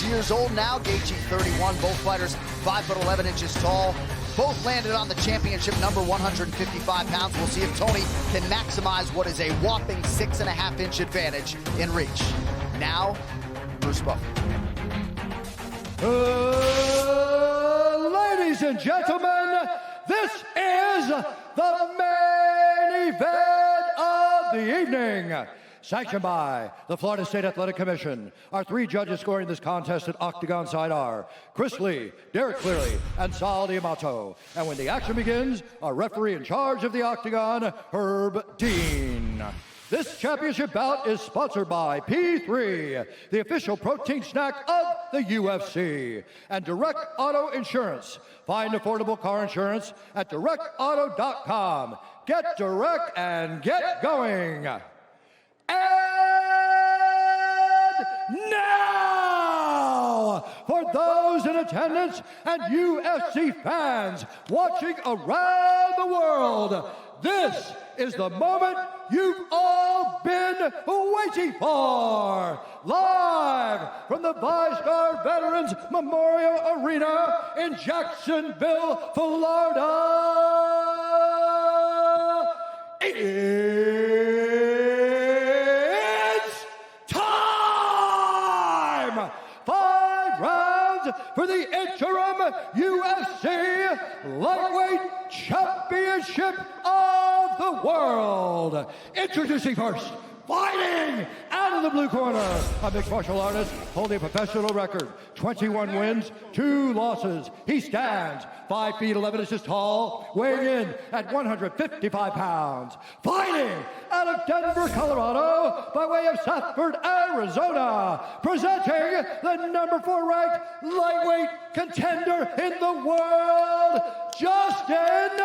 Years old now, Gaethje 31, both fighters 5'11" tall. Both landed on the championship number 155 pounds. We'll see if Tony can maximize what is a whopping 6.5-inch advantage in reach. Now, Bruce Buffer. Ladies and gentlemen, this is the main event of the evening. Sanctioned by the Florida State Athletic Commission. Our three judges scoring this contest at Octagon side are Chris Lee, Derek Cleary, and Sal D'Amato. And when the action begins, our referee in charge of the Octagon, Herb Dean. This championship bout is sponsored by P3, the official protein snack of the UFC, and Direct Auto Insurance. Find affordable car insurance at directauto.com. Get direct and get going. And now, for those in attendance and UFC fans watching around the world, this is the moment you've all been waiting for. Live from the VyStar Veterans Memorial Arena in Jacksonville, Florida. For the interim UFC Lightweight Championship of the World. Introducing first, fighting out of the blue corner, a mixed martial artist holding a professional record, 21 wins, 2 losses. He stands 5 feet 11 inches tall, weighing in at 155 pounds. Fighting out of Denver, Colorado, by way of Southford, Arizona, presenting the number 4 ranked lightweight contender in the world, Justin,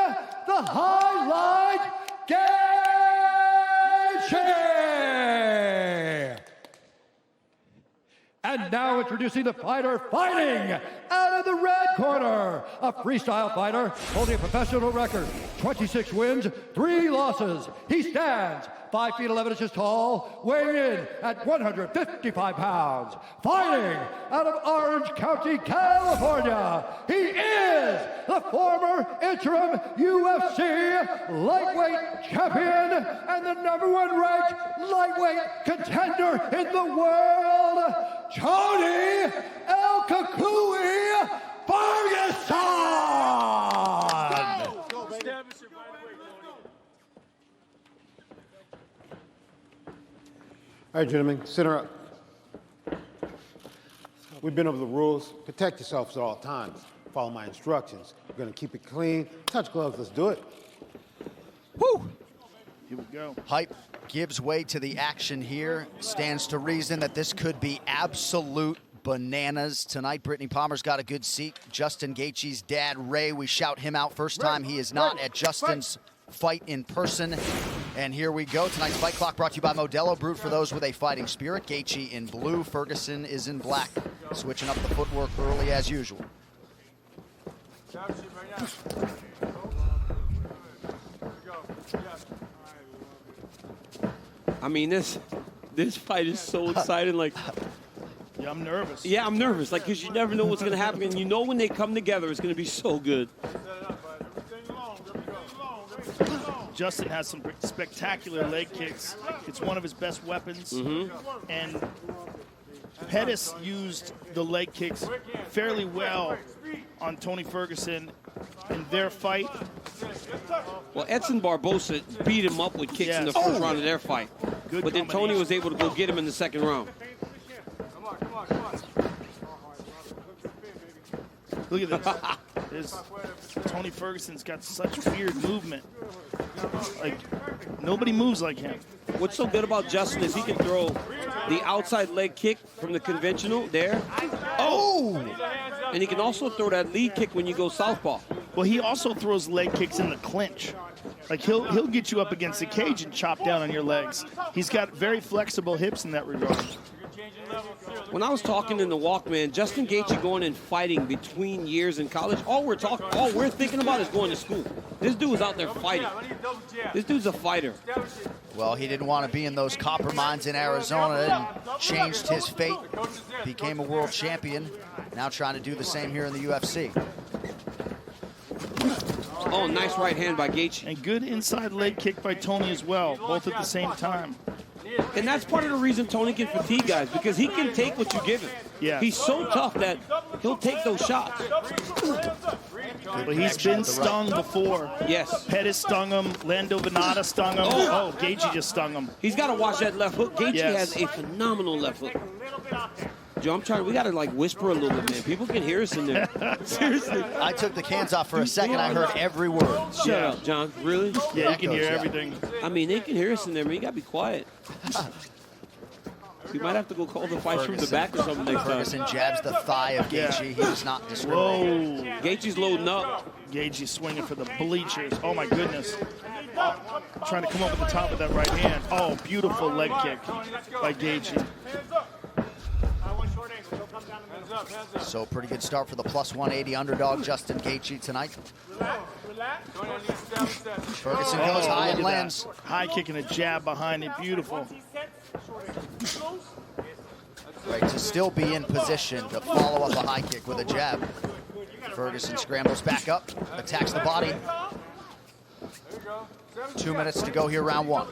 the Highlight Gaethje. And now introducing the fighter fighting out of the red corner, a freestyle fighter holding a professional record, 26 wins, 3 losses. He stands 5 feet 11 inches tall, weighing in at 155 pounds. Fighting out of Orange County, California, he is the former interim UFC lightweight champion and the number 1 ranked lightweight contender in the world, Toни El Kakui Ferguson! All right, gentlemen, center up. We've been over the rules. Protect yourselves at all times. Follow my instructions. We're gonna keep it clean. Touch gloves, let's do it. Woo! Here we go. Hype gives way to the action here. Stands to reason that this could be absolute bananas tonight. Brittany Palmer's got a good seat. Justin Gaethje's dad, Ray, we shout him out first time. He is not at Justin's fight in person. And here we go. Tonight's Fight Clock brought to you by Modelo, brewed for those with a fighting spirit. Gaethje in blue, Ferguson is in black. Switching up the footwork early as usual. I mean, this fight is so exciting. Like, Yeah, I'm nervous. yeah, I'm nervous. Like, because you never know what's going to happen. And you know when they come together, it's going to be so good. Justin has some spectacular leg kicks. It's one of his best weapons. And Pettis used the leg kicks fairly well on Tony Ferguson in their fight. Well, Edson Barbosa beat him up with kicks in the first round of their fight. Good But then Tony was able to go get him in the second round. Look at this. Tony Ferguson's got such weird movement. Like, nobody moves like him. What's so good about Justin is he can throw the outside leg kick from the conventional there. Oh! And he can also throw that lead kick when you go southpaw. Well, he also throws leg kicks in the clinch. Like, he'll get you up against the cage and chop down on your legs. He's got very flexible hips in that regard. When I was talking in the Walkman, Justin Gaethje going and fighting between years in college, all we're thinking about is going to school. This dude was out there fighting. This dude's a fighter. Well, he didn't want to be in those copper mines in Arizona and changed his fate. Became a world champion. Now trying to do the same here in the UFC. Oh, nice right hand by Gaethje. And good inside leg kick by Tony as well, both at the same time. And that's part of the reason Tony can fatigue guys, because he can take what you give him. Yeah. He's so tough that he'll take those shots. But he's been stung before. Yes. Pettis stung him. Lando Venata stung him. Oh, Gaethje just stung him. He's got to watch that left hook. Gaethje Yes. has a phenomenal left hook. Joe, we got to like whisper a little bit, man. People can hear us in there. Seriously. I took the cans off for a second. I heard every word. Shut up, John. Really? Yeah, you can hear everything. I mean, they can hear us in there, man. You got to be quiet. You might have to go call the fight from the back or something next time. Ferguson jabs the thigh of Gaethje. He does not discriminate. Whoa. Gaethje's loading up. Gaethje swinging for the bleachers. Oh, my goodness. Trying to come up with the top of that right hand. Oh, beautiful leg kick by Gaethje. So pretty good start for the plus 180 underdog Justin Gaethje tonight. Ferguson goes high and lands. High kick and a jab behind it. Beautiful. Right, to still be in position to follow up a high kick with a jab. Ferguson scrambles back up, attacks the body. 2 minutes to go here, round one.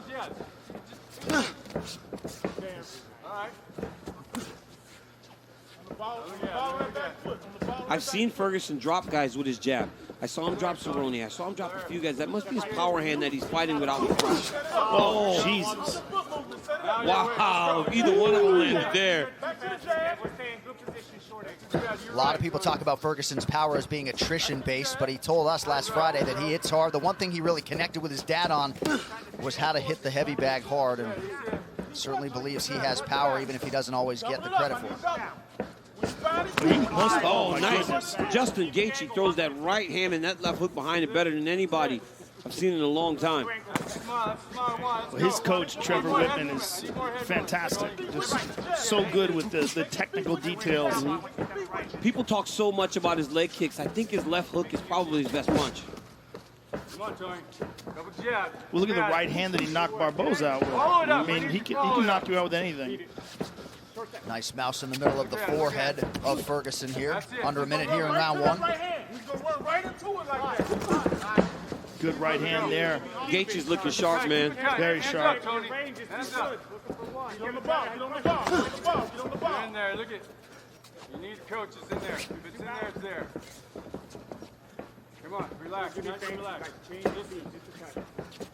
I've seen Ferguson drop guys with his jab. I saw him drop Cerrone. I saw him drop a few guys. That must be his power hand that he's fighting without the front. Oh, Jesus. Wow, either one of them landed there. A lot of people talk about Ferguson's power as being attrition-based, but he told us last Friday that he hits hard. The one thing he really connected with his dad on was how to hit the heavy bag hard, and certainly believes he has power, even if he doesn't always get the credit for it. Oh, nice. Justin Gaethje throws that right hand and that left hook behind it better than anybody I've seen in a long time. His coach, Trevor Whitman, is fantastic. Just so good with the technical details. People talk so much about his leg kicks. I think his left hook is probably his best punch. Well, look at the right hand that he knocked Barboza out with. I mean, he can knock you out with anything. Nice mouse in the middle of the forehead of Ferguson here. Under a minute here in round one. Good right hand there. Gaethje's looking sharp, man. Very sharp. In there, look at. You need coaches in there. If it's in there, it's there. Come on, relax. Relax.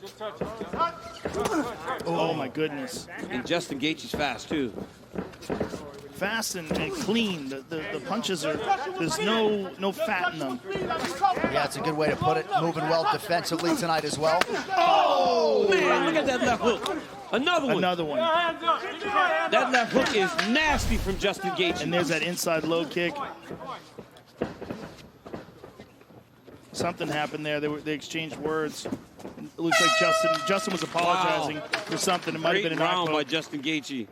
Just touch it. Oh, my goodness. And Justin Gaethje's fast, too. Fast and clean. The punches are, there's no fat in them. Yeah, it's a good way to put it. Moving well defensively tonight as well. Oh, man, look at that left hook. Another one. Another one. That left hook is nasty from Justin Gaethje. And there's that inside low kick. Something happened there. They exchanged words. It looks like Justin was apologizing for something. It might have been an round eye by poke. Justin Gaethje.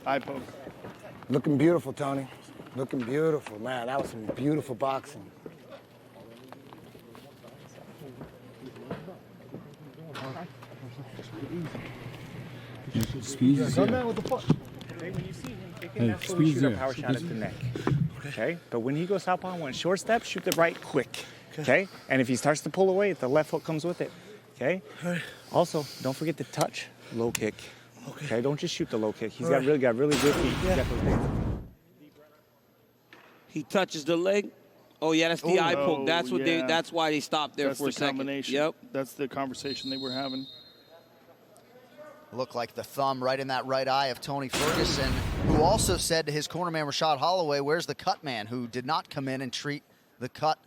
Eye poke. Looking beautiful, Tony. Looking beautiful, man. That was some beautiful boxing. Squeeze his ear. Hey, squeeze shoot a power shot at the neck. Okay. But when he goes southpaw on short step, shoot the right quick. Okay. And if he starts to pull away, the left hook comes with it. Okay. Also, don't forget to touch low kick. Okay. Don't just shoot the low kick. He's got really good feet. Yeah. He touches the leg. Oh yeah, that's the eye poke. That's what yeah. That's why they stopped there That's for a the second. combination. Yep. That's the conversation they were having. Looked like the thumb right in that right eye of Tony Ferguson, who also said to his cornerman Rashad Holloway, "Where's the cut man?" who did not come in and treat the cut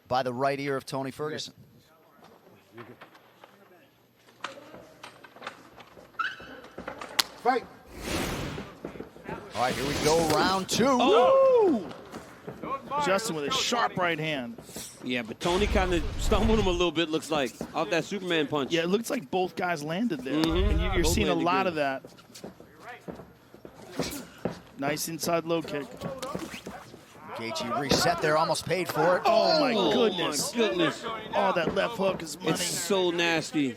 by the right ear of Tony Ferguson. Fight. All right, here we go, round two. Oh! Justin with a sharp right hand. Yeah, but Tony kind of stumbled him a little bit, looks like, off that Superman punch. Yeah, it looks like both guys landed there. Mm-hmm. And you're Both seeing a landed lot good. of that. Nice inside low kick. Gaethje reset there, almost paid for it. Oh, my Oh, goodness. my goodness. Oh, that left hook is money. It's so nasty.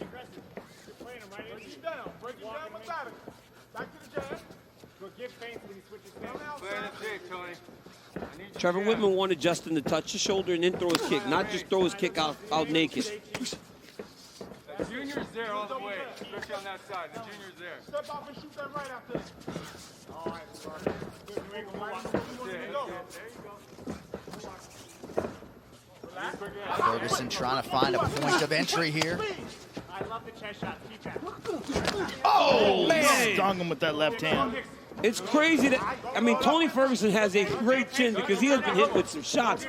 Trevor Whitman wanted Justin to touch the shoulder and then throw his kick, not just throw his kick out naked. The junior's there all the way, especially on that side. The junior's there. Step off and shoot that right after. All right, sorry. Ferguson trying to find a point of entry here. I love the chest shot. Keep that. Oh, man. Stung him with that left hand. It's crazy that, I mean, Tony Ferguson has a great chin because he has been hit with some shots.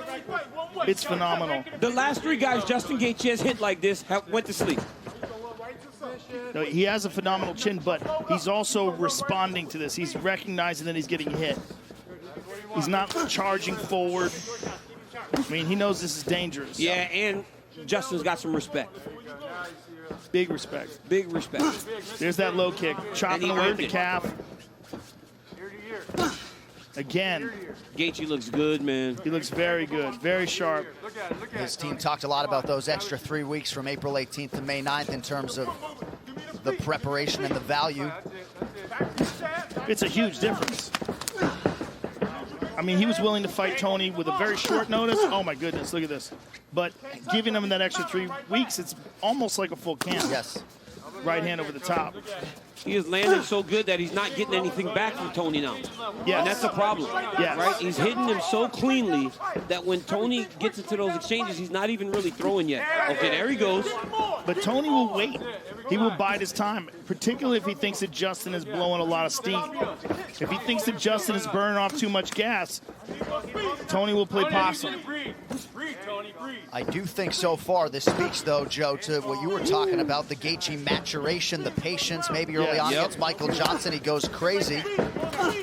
It's phenomenal. The last 3 guys Justin Gaethje has hit like this went to sleep. No, he has a phenomenal chin, but he's also responding to this. He's recognizing that he's getting hit. He's not charging forward. I mean, he knows this is dangerous. Yeah, and Justin's got some respect. Big respect. Big respect. There's that low kick. Chopping away at the calf. Again. Gaethje looks good, man. He looks very good, very sharp. His team talked a lot about those extra 3 weeks from April 18th to May 9th in terms of the preparation and the value. It's a huge difference. I mean, he was willing to fight Tony with a very short notice. Oh, my goodness, look at this. But giving him that extra 3 weeks, it's almost like a full camp. Yes. Right hand over the top. He is landing so good that he's not getting anything back from Tony now. Yes. And that's the problem. Yes. Right? He's hitting him so cleanly that when Tony gets into those exchanges, he's not even really throwing yet. Okay, there he goes. But Tony will wait. He will bide his time, particularly if he thinks that Justin is blowing a lot of steam. If he thinks that Justin is burning off too much gas, Tony will play possum. I do think so far this speaks, though, Joe, to what you were talking about, the Gaethje maturation, the patience. Maybe early on against Michael Johnson, he goes crazy.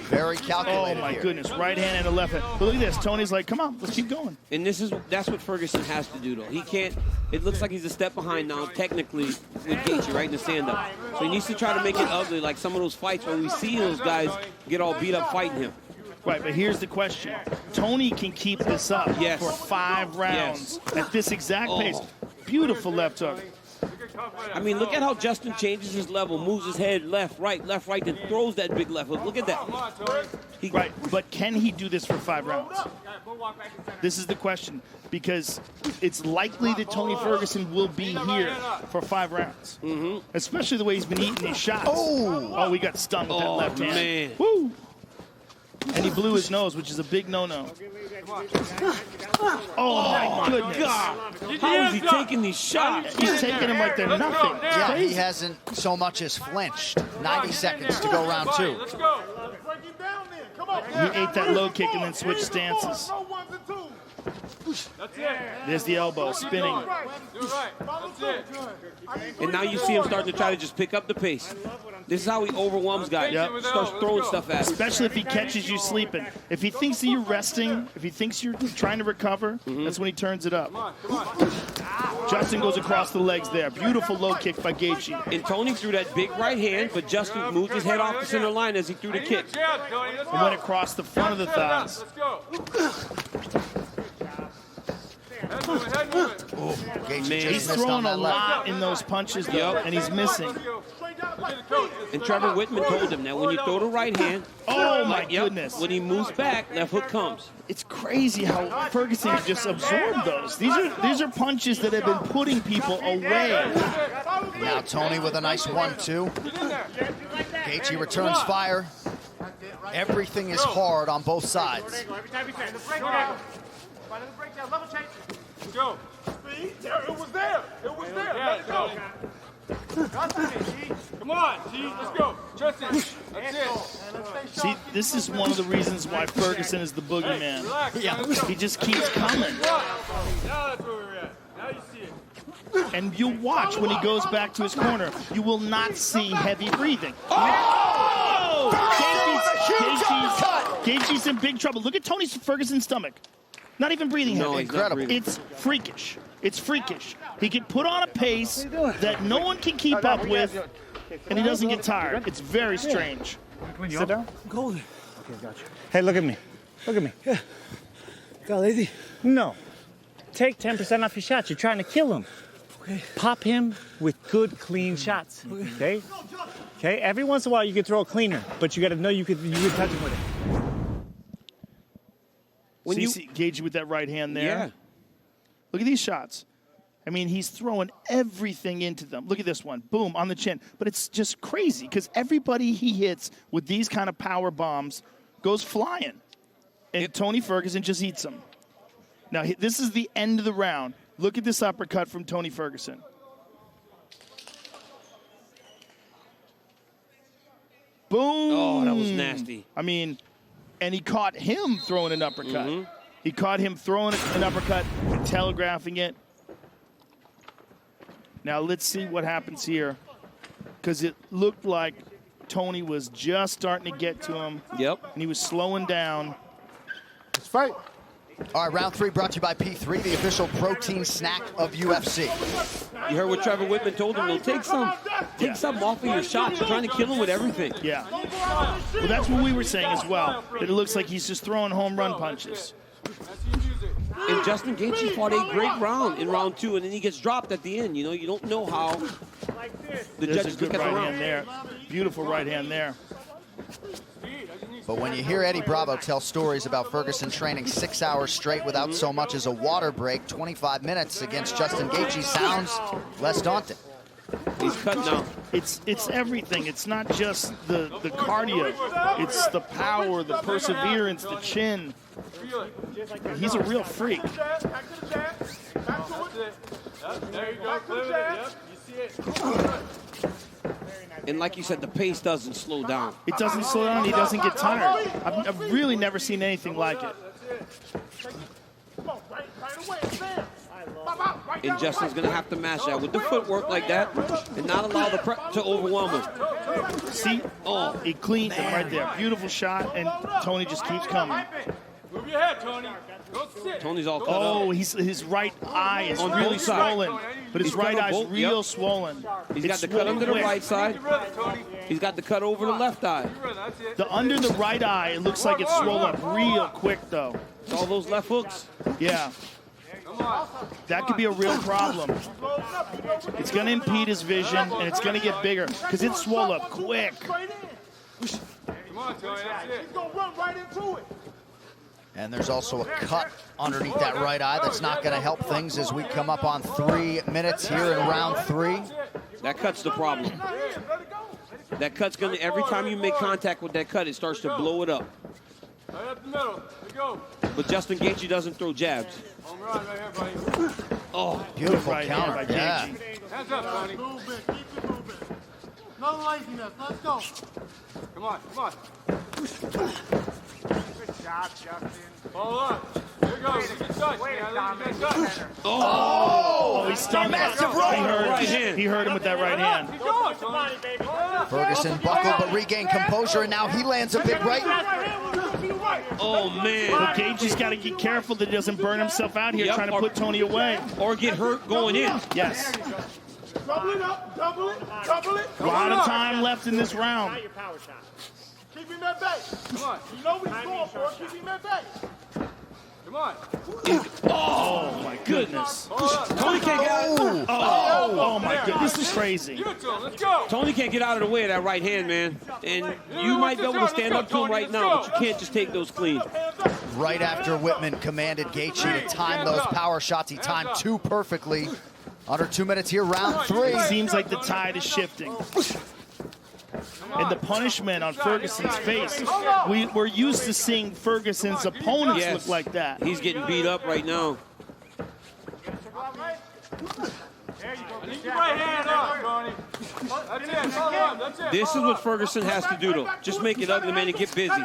Very calculated. Oh, my here. goodness. Right hand and a left hand. But look at this. Tony's like, come on, let's keep going. And that's what Ferguson has to do, though. He can't, it looks like he's a step behind now, technically, with Gaethje, right in the stand-up. So he needs to try to make it ugly, like some of those fights where we see those guys get all beat up fighting him. Right, but here's the question. Tony can keep this up for 5 rounds at this exact pace. Beautiful left hook. I mean, look at how Justin changes his level, moves his head left, right, then throws that big left hook. Look at that. Right, but can he do this for 5 rounds? This is the question, because it's likely that Tony Ferguson will be here for 5 rounds, especially the way he's been eating these shots. Oh, we got stung with that left hand. Man. Woo! And he blew his nose, which is a big no-no. Oh, my goodness. God. How is he taking these shots? He's taking them like they're nothing. Yeah, he hasn't so much as flinched. 90 seconds to go round 2. Let's go. Break him down then. Come on. He ate that low kick and then switched stances. That's it. There's the elbow, spinning. Do it right. That's it. And now you see him starting to try to just pick up the pace. This is how he overwhelms guys. Yep. Starts throwing stuff at him. Especially if he catches you sleeping. If he thinks that you're resting, if he thinks you're trying to recover, that's when he turns it up. Justin goes across the legs there. Beautiful low kick by Gaethje. And Tony threw that big right hand, but Justin moved his head off the center line as he threw the kick. And went across the front of the thighs. Let's go. Gaethje just He's missed throwing on a that left. lot in those punches, though, and he's missing. And Trevor Whitman told him that when you throw the right hand, Oh, my goodness. when he moves back, left hook comes. It's crazy how Ferguson can just absorb those. These are punches that have been putting people away. Now Tony with a nice 1-2. Gaethje returns fire. Everything is hard on both sides. Every time we say, let's break it down. Break down, level change. Let's go. It was there. It was there. Let it go. Come on, G. Let's go. Justin. That's it. See, this is one of the reasons why Ferguson is the boogeyman. Relax. He just keeps coming. Now that's where we're at. Now you see it. And you'll watch when he goes back to his corner, you will not see heavy breathing. Gaethje's in big trouble. Look at Tony Ferguson's stomach. Not even breathing No, heavy. he's not breathing. It's freakish. It's freakish. He can put on a pace that no one can keep up with, and he doesn't get tired. It's very strange. Sit down. Golden. Okay, gotcha. Hey, look at me. Look at me. Yeah. Got lazy? No. Take 10% off your shots. You're trying to kill him. Okay. Pop him with good, clean shots. Okay? Okay? Every once in a while you can throw a cleaner, but you got to know you could touch him with it. When you see Gaethje with that right hand there. Yeah. Look at these shots. I mean, he's throwing everything into them. Look at this one. Boom, on the chin. But it's just crazy because everybody he hits with these kind of power bombs goes flying. And Tony Ferguson just eats them. Now, this is the end of the round. Look at this uppercut from Tony Ferguson. Boom. Oh, that was nasty. I mean, and he caught him throwing an uppercut. He caught him throwing an uppercut and telegraphing it. Now let's see what happens here, because it looked like Tony was just starting to get to him. Yep. And he was slowing down. Let's fight. All right, round 3 brought to you by P3, the official protein snack of UFC. You heard what Trevor Whitman told him. Take some off of your shots. You're trying to kill him with everything. Yeah. Well, that's what we were saying as well, that it looks like he's just throwing home run punches. And Justin Gaethje fought a great round in round 2, and then he gets dropped at the end. You know, you don't know how the There's judges a good look at the right round. hand there. Beautiful right hand there. But when you hear Eddie Bravo tell stories about Ferguson training 6 hours straight without so much as a water break, 25 minutes against Justin Gaethje sounds less daunting. He's cut now. It's everything. It's not just the cardio. It's the power, the perseverance, the chin. He's a real freak. There you go. Clear it. Yep. You see it. And like you said, the pace doesn't slow down. It doesn't slow down. He doesn't get tired. I've really never seen anything like it. And Justin's going to have to match that with the footwork like that and not allow the prep to overwhelm him. See? Oh, he cleaned him right there. Beautiful shot, and Tony just keeps coming. Move your head, Tony. Go sit. Tony's all cut up. Oh, his right eye is On really both sides. swollen. But his He's right cut on eye's both, real yep. swollen. He's It's got the cut swollen under the quick. right side. Tony. He's got the cut over the left eye. That's it. The under the right eye, it looks like it's swollen up real quick, though. All those left hooks. Yeah. That could be a real problem. It's going to impede his vision, and it's going to get bigger because it's swollen up quick. Come on, Tony. That's it. He's gonna run right into it. And there's also a cut underneath that right eye that's not going to help things as we come up on 3 minutes here in round 3. That cut's the problem. That cut's going to, every time you make contact with that cut, it starts to blow it up. Right up the middle. There you go. But Justin Gaethje doesn't throw jabs. Home run right here, buddy. Oh, Beautiful Right hand counter. by Yeah. Gaethje. Hands up, Tony. Move it. Keep it moving. No laziness. Let's go. Come on, come on. Good job, Justin. Follow up. Here you go. Good touch, man. Good touch. Oh, he stunned him. right hand. He hurt him with that right hand. Keep going, Tony. Ferguson buckled but regained composure, and now he lands a big right. Oh, man. But Gaethje's got to get careful that he doesn't burn himself out here Yep, trying to or- put Tony away. Or get hurt going in. Yes. Double it up. Double it. Double it. A lot of time left in this round. Keep him at bay. Come on. You know what he's going for. Keep him at bay. Come on. Oh, my goodness. Tony can't get out. Oh, my goodness. This is crazy. Give it to him. Let's go. Tony can't get out of the way of that right hand, man. And you might be able to stand up to him right now, but you can't just take those clean. Right after Whitman commanded Gaethje to time those power shots, he timed 2 perfectly. Under 2 minutes here, round 3. It seems like the tide is shifting. And the punishment on Ferguson's face, we're used to seeing Ferguson's opponents Yes. look like that. He's getting beat up right now. I need your right hand up, Tony. That's it. Follow up. That's it. This is what Ferguson has to do, though. Just make it ugly, man, and get busy.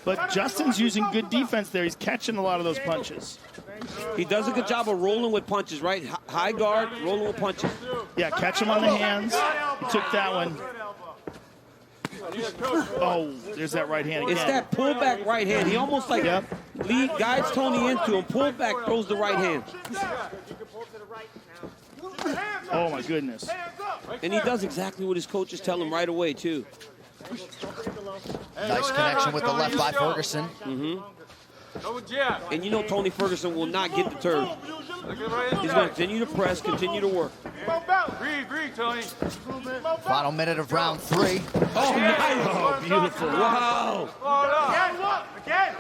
But Justin's using good defense there. He's catching a lot of those punches. He does a good job of rolling with punches, right? High guard, rolling with punches. Yeah, catch him on the hands. He took that one. Oh, there's that right hand again. It's that pullback right hand. He almost like guides Tony into him, pull back, throws the right hand. Oh, my goodness. And he does exactly what his coaches tell him right away, too. Nice connection with the left by Ferguson. And you know Tony Ferguson will not get deterred. He's going to continue to press, continue to work. Breathe, Tony. Final minute of round 3. Oh, nice. Oh, beautiful. Wow. Again.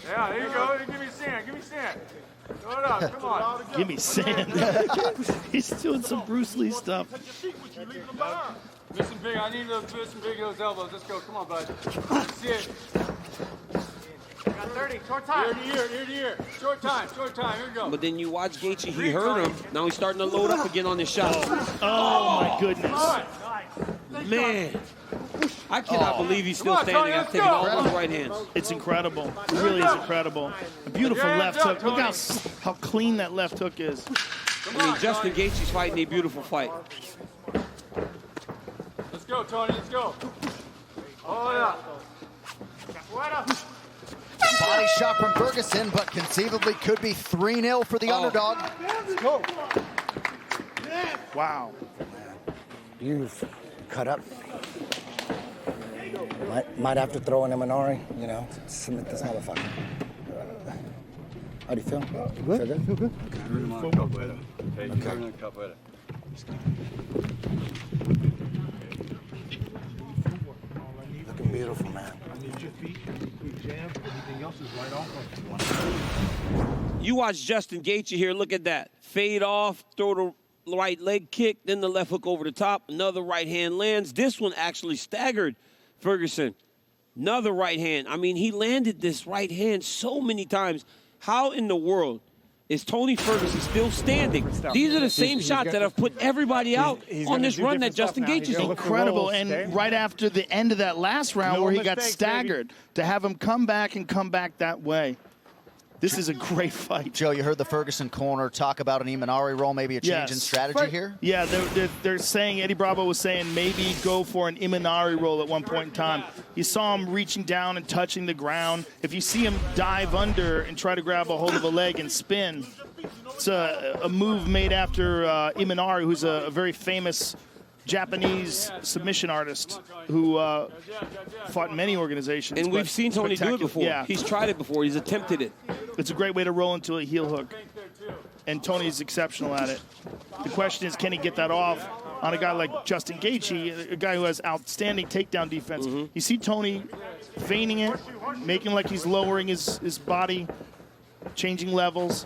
Yeah, there you go. Give me sand. Throw it up. Come on. Give me sand. He's doing some Bruce Lee stuff. Missing big. I need to missing big those elbows. Let's go. Come on, bud. Let's see it. Got 30. Short time. Ear to ear. Short time. Here we go. But then you watch Gaethje, he hurt him. Now he's starting to load up again on his shot. Oh, my goodness. Man. I cannot believe he's still standing after taking all those right hands. It's incredible. It really is incredible. A beautiful left hook. Look how clean that left hook is. I mean, Justin Gaethje's fighting a beautiful fight. Let's go, Tony. Let's go. Oh, yeah. Body shot from Ferguson, but conceivably could be 3-0 for the underdog. Let's go. Wow. Beautiful. Cut up. Might have to throw in a Minori, you know, submit this motherfucker. How do you feel? Good? Feel good? Okay. Looking beautiful, man. You watch Justin Gaethje here. Look at that. Fade off, throw the right leg kick, then the left hook over the top. Another right hand lands. This one actually staggered Ferguson. Another right hand. I mean, he landed this right hand so many times. How in the world is Tony Ferguson still standing? These are the same shots that have put everybody out on this run that Justin Gaethje's on. Incredible. And right after the end of that last round where he got staggered, to have him come back that way. This is a great fight. Joe, you heard the Ferguson corner talk about an Imanari roll, maybe a change in strategy here? Yeah, they're saying, Eddie Bravo was saying maybe go for an Imanari roll at one point in time. You saw him reaching down and touching the ground. If you see him dive under and try to grab a hold of a leg and spin, it's a move made after Imanari, who's a very famous Japanese submission artist who fought in many organizations. And we've seen Tony do it before. Yeah. He's tried it before. He's attempted it. It's a great way to roll into a heel hook. And Tony's exceptional at it. The question is, can he get that off on a guy like Justin Gaethje, a guy who has outstanding takedown defense? You see Tony feigning it, making like he's lowering his body, changing levels.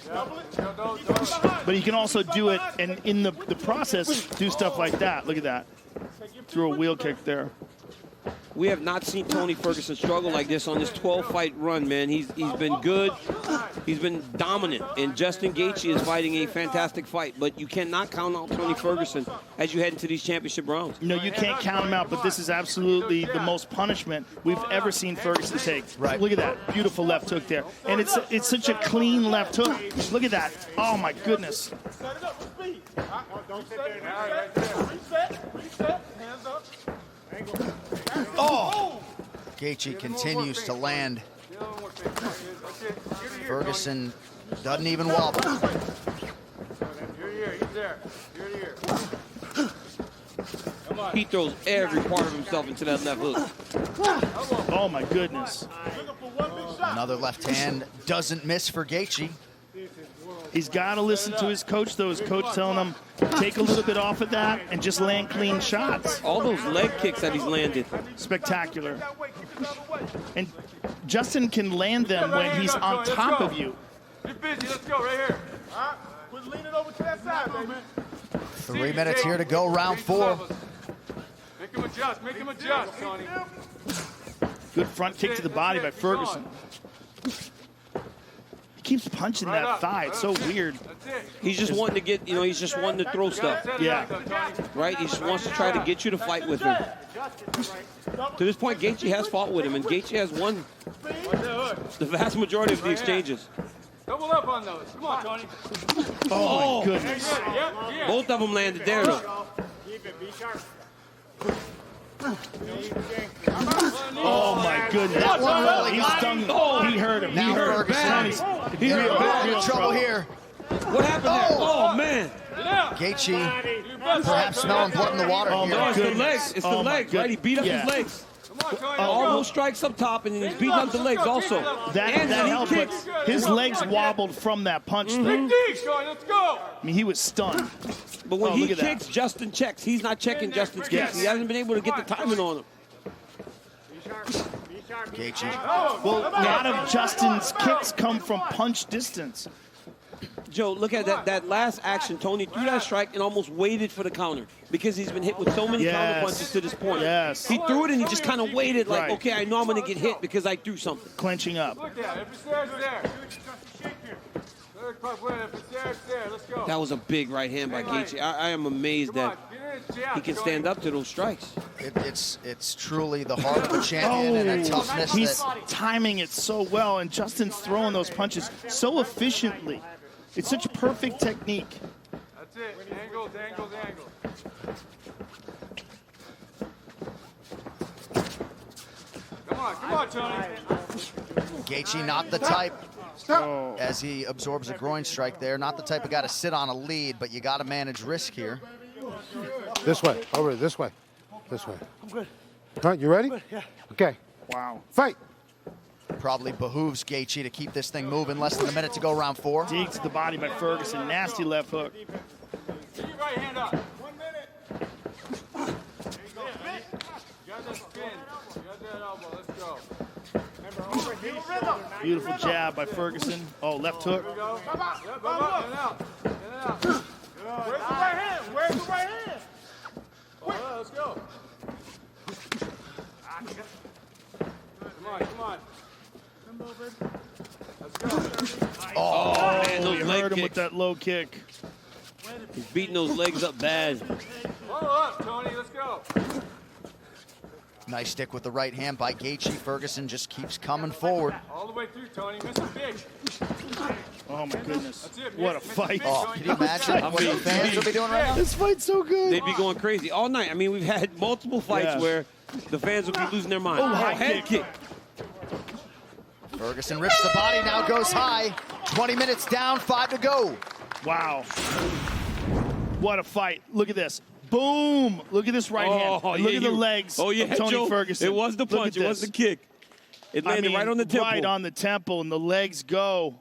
But he can also do it, and in the process, do stuff like that. Look at that. Threw a wheel kick there. We have not seen Tony Ferguson struggle like this on this 12-fight run, man. He's been good. He's been dominant. And Justin Gaethje is fighting a fantastic fight. But you cannot count out Tony Ferguson as you head into these championship rounds. No, you can't count him out, but this is absolutely the most punishment we've ever seen Ferguson take. Right. Look at that beautiful left hook there. And it's such a clean left hook. Look at that. Oh, my goodness. Oh! Gaethje continues to land. Ferguson doesn't even wobble. He throws every part of himself into that left hook. Oh, my goodness. Another left hand doesn't miss for Gaethje. He's got to listen to his coach, though. His coach telling him, take a little bit off of that and just land clean shots. All those leg kicks that he's landed. Spectacular. And Justin can land them when he's on top of you. Get busy. Let's go right here. Quit leaning over to that side, baby. 3 minutes here to go, round 4. Make him adjust. Make him adjust, Tony. Good front kick to the body by Ferguson. He keeps punching that thigh. It's so weird. He's just wanting to get, he's just wanting to throw stuff. Yeah. Right? He just wants to try to get you to fight with him. To this point, Gaethje has fought with him, and Gaethje has won the vast majority of the exchanges. Double up on those. Come on, Tony. Oh, my goodness. Both of them landed there, though. Oh my goodness. That one really He's got done. him. Oh, he hurt him. Now he hurt Ferguson. him. He's in real trouble here. What happened there? Oh, man. Gaethje perhaps smelling blood in the water Oh, here. my It's the goodness. legs. It's the Oh, my legs, right? He beat up Yeah. his legs. Come on, Tony. All those strikes up top, and then he's beating up the legs also. That and he helped, but kicks. his legs wobbled from that punch. Though. Big D, Tony, let's go. I mean, he was stunned. But when Oh, he look at that. kicks, Justin checks. He's not checking Justin's kicks. Yes. He hasn't been able to get the timing on him. Gaethje. Well, a lot of Justin's kicks come from punch distance. Joe, look at that last action. Tony threw that strike and almost waited for the counter because he's been hit with so many counter punches to this point. Yes. He threw it and he just kind of waited like, Right. okay, I know I'm going to get hit because I threw something. Clenching up. Look at it. If it's there, it's there. If it's there, it's there. Let's go. That was a big right hand by Gaethje. I am amazed that he can stand up to those strikes. It's truly the heart of a champion and a toughness He's that timing it so well, and Justin's throwing those punches so efficiently. It's such a perfect technique. That's it. Angles, angles, angles. Come on, Tony. Gaethje not the type, as he absorbs a groin strike there, not the type of guy to sit on a lead, but you got to manage risk here. This way, over this way, this way. I'm good. All right, you ready? Yeah. Okay. Wow. Fight. Probably behooves Gaethje to keep this thing moving. Less than a minute to go, round 4. Dig to the body by Ferguson. Nasty left hook. Keep your right hand up. 1 minute. There you go. You got that spin. You got that elbow. Let's go. Beautiful jab by Ferguson. Oh, left hook. Go. Come on. Yep, go up and out. In and out. Where's the right hand? Where's the right hand? Oh, let's go. Come on. Let's go. Oh, man, Oh, those you leg heard him with kicks. that low kick. He's beating those legs up bad. Follow up, Tony. Let's go. Nice stick with the right hand by Gaethje. Ferguson just keeps coming forward. All the way through, Tony. Miss him big. Oh, my goodness. That's it. What a Miss him fight. big, Oh, Tony. can you imagine what the fans will be doing right now? This fight's so good. They'd be going crazy all night. I mean, we've had multiple fights Yeah. where the fans would be losing their mind. Oh, high head kick. kick. Ferguson rips the body, now goes high. 20 minutes down, 5 to go. Wow. What a fight. Look at this. Boom. Look at this right hand. Oh, And look yeah, at the legs Oh, yeah, of Tony Joe. Ferguson. It was the Look at punch. It was the this. kick. It landed right on the temple. Right on the temple, and the legs go.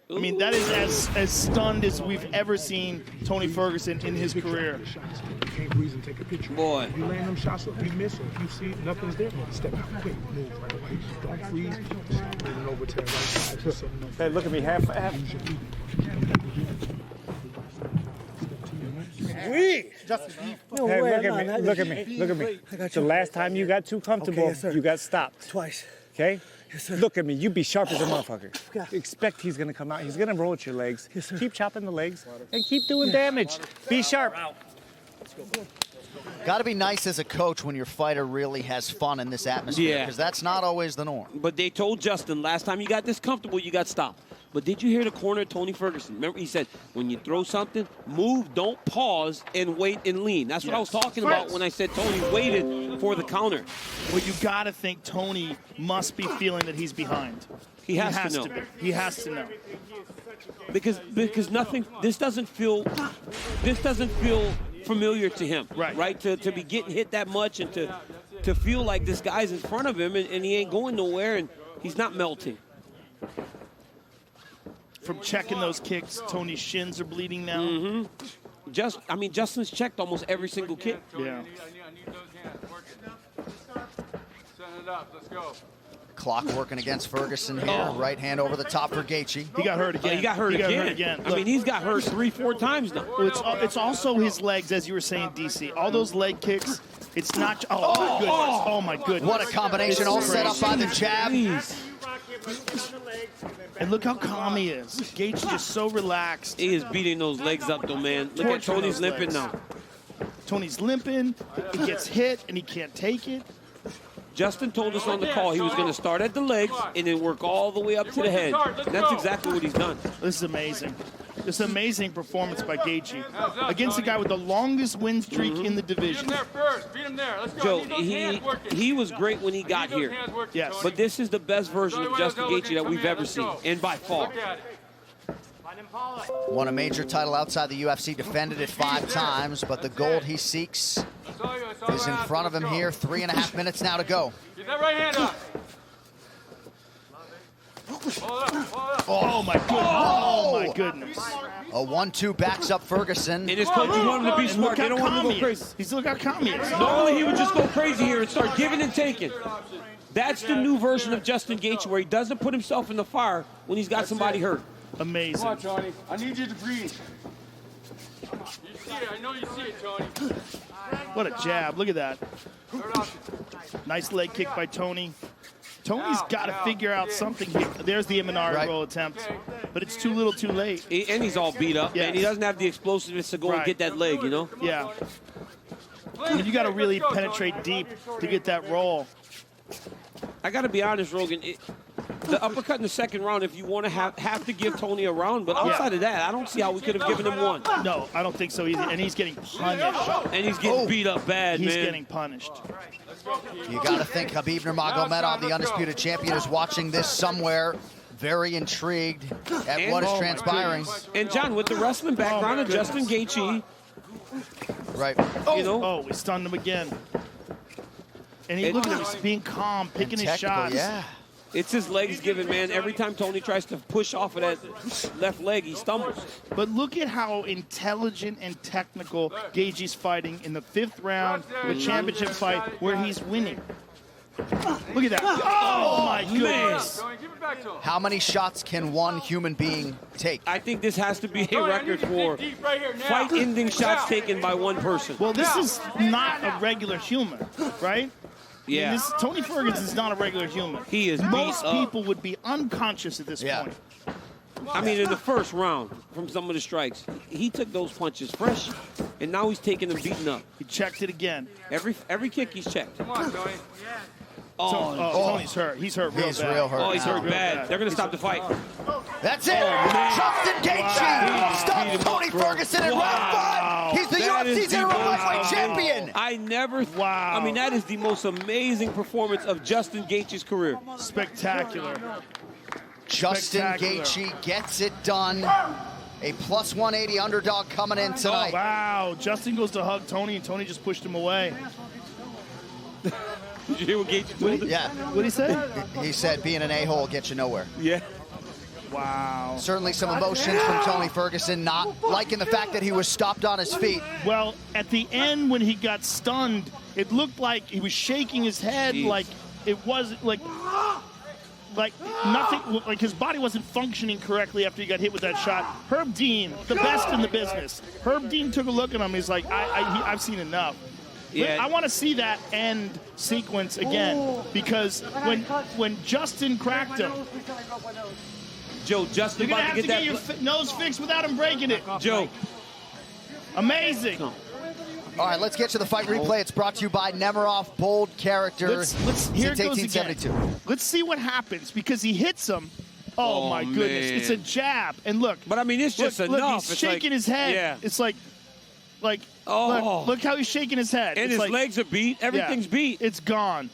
I mean, that is as stunned as we've ever seen Tony Ferguson in his career. You can't breathe and take a picture. Boy. If you land them shots, if you miss, or if you see nothing's there, step out quick, move right away. Don't freeze. Start moving over to the right side. Just so you know. Hey, look at me, half. Use your feet. Hey, look at me. The last time you got too comfortable, you got stopped. Twice. Okay? Yes, sir. Look at me. You be sharp as a motherfucker. Yeah. Expect he's gonna come out. He's gonna roll at your legs. Yes, sir. Keep chopping the legs and keep doing damage. Be sharp. Got to be nice as a coach when your fighter really has fun in this atmosphere, Yeah. because that's not always the norm. But they told Justin, last time you got this comfortable, you got stopped. But did you hear the corner of Tony Ferguson? Remember, he said, when you throw something, move, don't pause, and wait and lean. That's what I was talking about when I said Tony waited for the counter. Well, you got to think Tony must be feeling that he's behind. He has to know. be. He has to know. Because nothing, this doesn't feel familiar to him. Right. To be getting hit that much and to feel like this guy's in front of him and he ain't going nowhere and he's not melting. From checking those kicks, Tony's shins are bleeding now. Justin's checked almost every single kick. Yeah. I need those hands. Work it. Setting it up. Let's go. Clock working against Ferguson here. Right hand over the top for Gaethje. He got hurt again. He got hurt again. I mean, he's got hurt 3-4 times now. Well, it's also his legs, as you were saying, DC. All those leg kicks, it's not... Oh, my goodness. Oh, my goodness. What a combination, all set up by the jab. And look how calm he is. Gaethje is so relaxed. He is beating those legs up, though, man. Look at Torturing Tony's those limping legs. now. Tony's limping. He gets hit, and he can't take it. Justin told us on the call he was going to start at the legs and then work all the way up to the head. And that's exactly what he's done. This is amazing. This amazing performance by Gaethje against a guy with the longest win streak in the division. Beat him there first. Beat him there. Let's go. Joe, he was great when he got here. Yes. But this is the best version of Justin Gaethje that we've ever seen, and by far. Won a major title outside the UFC, defended it 5 times, but the gold he seeks is in front of him here. 3.5 minutes now to go. Get that right hand up. Oh my goodness. Oh my goodness. A 1-2 backs up Ferguson. And his coaches want him to be smart. They don't want him to go crazy. He's look how calm he is. Normally he would just go crazy here and start giving and taking. That's the new version of Justin Gaethje, where he doesn't put himself in the fire when he's got somebody hurt. Amazing. Come on, Tony. I need you to breathe. You see it. I know you see it, Tony. What a jab. Look at that. Nice leg kick by Tony. Tony's got to figure out something here. There's the Imanari roll attempt, but it's too little too late. And he's all beat up, and he doesn't have the explosiveness to go and get that leg, you know? Yeah. I mean, you got to really penetrate deep to get that roll. I got to be honest, Rogan. The uppercut in the second round, if you want to have to give Tony a round, but outside of that, I don't see how we could have given him one. No, I don't think so either. And he's getting punished. And he's getting beat up bad, He's man. getting punished. You got to think Khabib Nurmagomedov, the undisputed champion, is watching this somewhere, very intrigued at what is transpiring. And John, with the wrestling background of Justin Gaethje, right? You know, oh, we stunned him again. And he look at him, he's being calm, picking his shots. Yeah. It's his legs given, man. Every time Tony tries to push off of that left leg, he stumbles. But look at how intelligent and technical Gaethje's fighting in the 5th round, the championship fight, where he's winning. Look at that. Oh, my goodness. How many shots can one human being take? I think this has to be a record for fight-ending shots taken by one person. Well, this is not a regular human, right? Yeah. I mean, Tony Ferguson is not a regular human. He is Most beat up. people would be unconscious at this point. I mean, in the first round, from some of the strikes, he took those punches fresh, and now he's taking them beaten up. He checked it again. Every kick he's checked. Come on, Tony. Tony's hurt. He's hurt real bad. He's real hurt. Oh, he's hurt Real bad. They're going to stop the fight. That's it. Justin Gaethje stops Tony Ferguson in round 5. He's the UFC's interim lightweight champion. I never. I mean, that is the most amazing performance of Justin Gaethje's career. Spectacular. Justin Gaethje gets it done. A plus 180 underdog coming in tonight. Oh, wow. Justin goes to hug Tony, and Tony just pushed him away. Did you hear what Gaethje told him? Yeah. What did he say? He said being an a-hole gets you nowhere. Yeah. Wow. Certainly some emotions from Tony Ferguson, not liking the fact that he was stopped on his feet. Well, at the end when he got stunned, it looked like he was shaking his head. Jeez. Like it was like nothing, like his body wasn't functioning correctly after he got hit with that shot. Herb Dean, the best in the business. Herb Dean took a look at him. He's like, I've seen enough. Yeah. I want to see that end sequence again because when Justin cracked him, Joe, Justin you're gonna about have to to get get that. your nose fixed without him breaking it. Joe. Amazing. All right, let's get to the fight replay. It's brought to you by Nemiroff, bold character. Here it goes again. 1872. Let's see what happens because he hits him. Oh my goodness, man. it's a jab. And look. But I mean, it's just look, enough. He's It's shaking like, his head. Yeah. It's like look how he's shaking his head. And it's his like, legs are beat. Everything's beat. It's gone.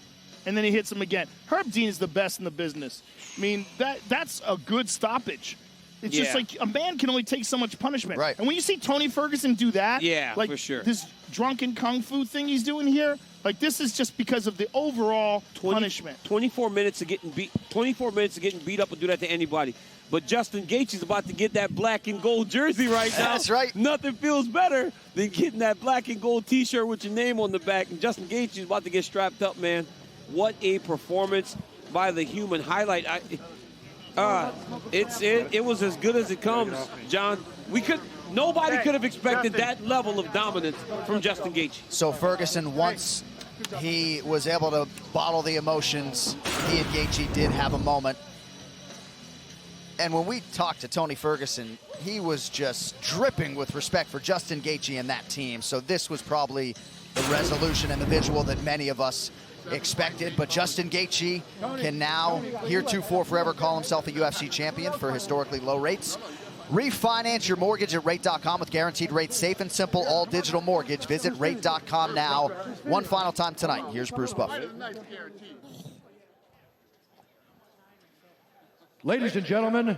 And then he hits him again. Herb Dean is the best in the business. I mean, that's a good stoppage. It's just like a man can only take so much punishment. Right. And when you see Tony Ferguson do that, like for sure. this drunken kung fu thing he's doing here, like this is just because of the overall punishment. 24 minutes of getting beat. 24 minutes of getting beat up will do that to anybody. But Justin Gaethje is about to get that black and gold jersey right now. That's right. Nothing feels better than getting that black and gold T-shirt with your name on the back. And Justin Gaethje is about to get strapped up, man. What a performance by the human. Highlight. It was as good as it comes, John. Nobody could have expected that level of dominance from Justin Gaethje. So Ferguson, once he was able to bottle the emotions, he and Gaethje did have a moment. And when we talked to Tony Ferguson, he was just dripping with respect for Justin Gaethje and that team. So this was probably the resolution and the visual that many of us expected. But Justin Gaethje can now, heretofore forever, call himself a UFC champion for historically low rates. Refinance your mortgage at rate.com with guaranteed rates. Safe and simple, all digital mortgage. Visit rate.com now. One final time tonight. Here's Bruce Buffer. Ladies and gentlemen,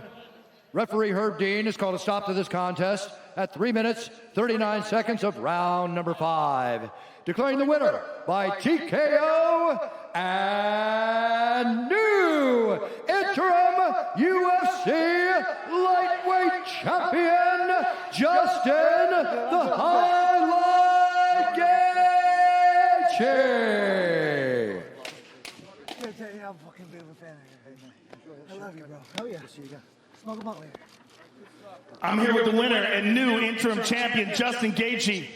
referee Herb Dean has called a stop to this contest at 3 minutes, 39 seconds of round number 5. Declaring the winner by TKO and new interim UFC lightweight champion, Justin the Highlight Gaethje. I'm fucking big of a fan of you, man. I love you, bro. Oh yeah. See you again. Smoke them out later. I'm here with the winner and new interim champion, Justin Gaethje.